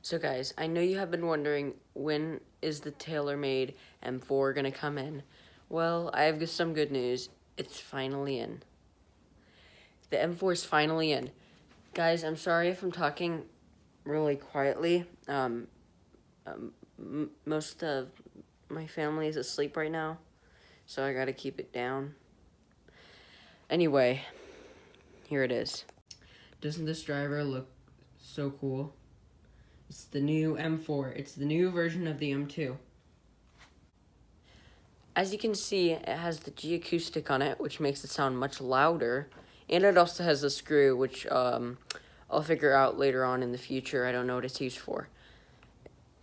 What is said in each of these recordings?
So guys, I know you have been wondering, when is the TaylorMade M4 gonna come in? Well, I have some good news. It's finally in. The M4 is finally in. Guys, I'm sorry if I'm talking really quietly. Most of my family is asleep right now, so I gotta keep it down. Anyway, here it is. Doesn't this driver look so cool? It's the new M4. It's the new version of the M2. As you can see, it has the G acoustic on it, which makes it sound much louder. And it also has the screw, which I'll figure out later on in the future. I don't know what it's used for.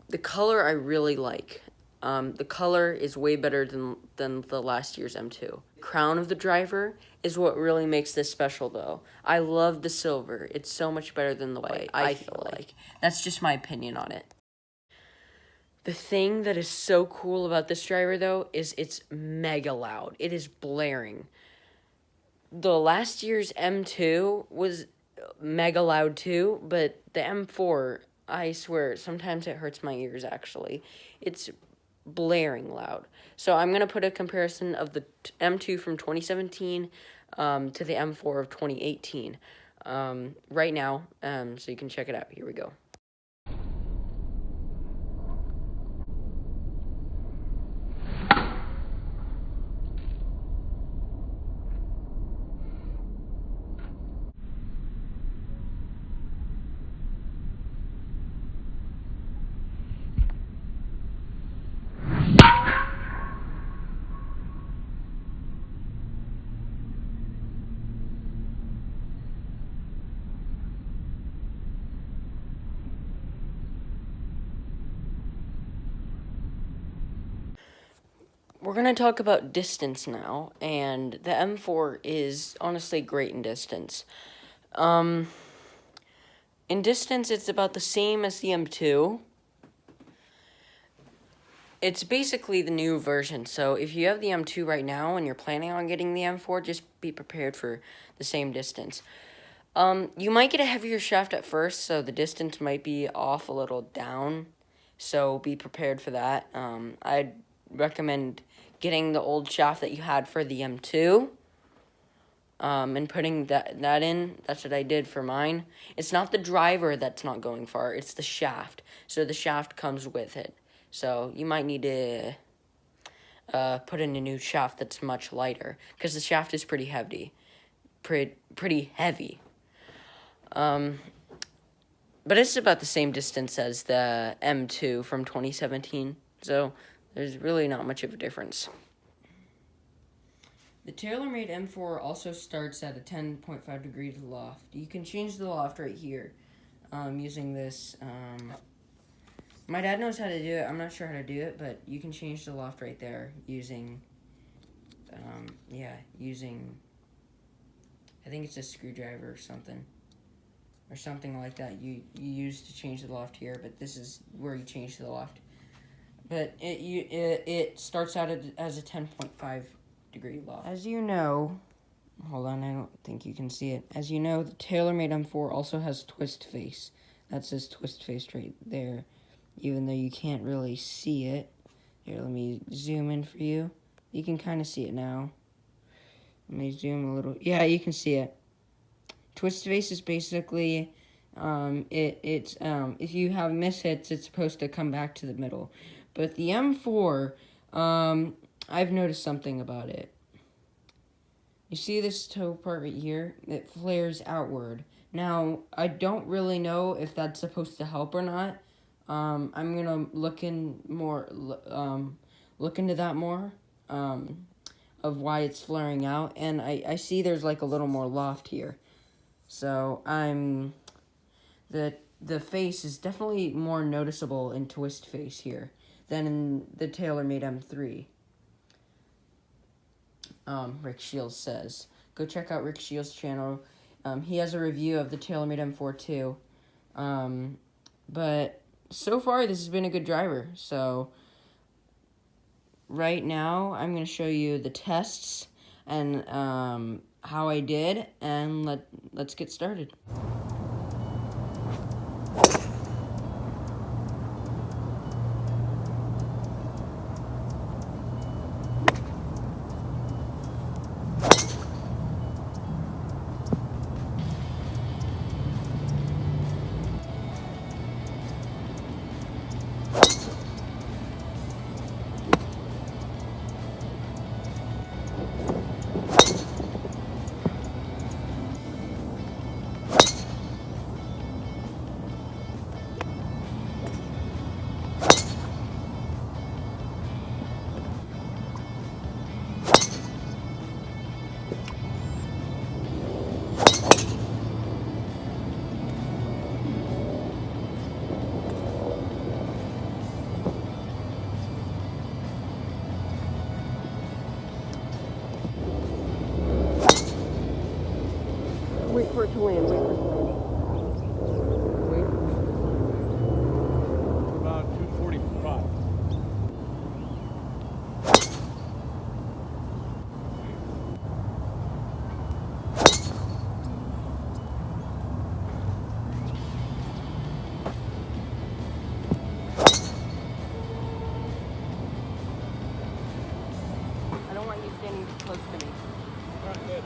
The color I really like. The color is way better than the last year's M2. The crown of the driver is what really makes this special, though. I love the silver. It's so much better than the white, I feel like. That's just my opinion on it. The thing that is so cool about this driver, though, is it's mega loud. It is blaring. The last year's M2 was mega loud, too, but the M4, I swear, sometimes it hurts my ears, actually. It's blaring loud. So I'm going to put a comparison of the M2 from 2017 to the M4 of 2018 right now, so you can check it out. Here we go. We're going to talk about distance now, and the M4 is honestly great in distance. In distance, it's about the same as the M2. It's basically the new version, so if you have the M2 right now and you're planning on getting the M4, just be prepared for the same distance. You might get a heavier shaft at first, so the distance might be off a little down, so be prepared for that. I'd recommend getting the old shaft that you had for the M2, and putting that in. That's what I did for mine. It's not the driver that's not going far, it's the shaft, so the shaft comes with it. So you might need to put in a new shaft that's much lighter, because the shaft is pretty heavy. Pretty heavy. But it's about the same distance as the M2 from 2017, so there's really not much of a difference. The TaylorMade M4 also starts at a 10.5 degrees loft. You can change the loft right here using this. My dad knows how to do it. I'm not sure how to do it, but you can change the loft right there using, I think it's a screwdriver or something like that you use to change the loft here, but this is where you change the loft. But it starts out as a 10.5 degree loft. As you know, hold on, I don't think you can see it. As you know, the TaylorMade M4 also has twist face. That says twist face right there, even though you can't really see it. Here, let me zoom in for you. You can kind of see it now. Let me zoom a little. Yeah, you can see it. Twist face is basically, if you have mishits, it's supposed to come back to the middle. But the M4, I've noticed something about it. You see this toe part right here? It flares outward. Now, I don't really know if that's supposed to help or not. I'm gonna look into that more, of why it's flaring out. And I see there's like a little more loft here. So the face is definitely more noticeable in twist face here than in the TaylorMade M3. Rick Shields says. Go check out Rick Shields' channel. He has a review of the TaylorMade M4 too. But so far this has been a good driver. So right now I'm going to show you the tests and how I did, and let's get started. for it to land. Wait for it to land. Wait. About 245. I don't want you standing too close to me. All right, good.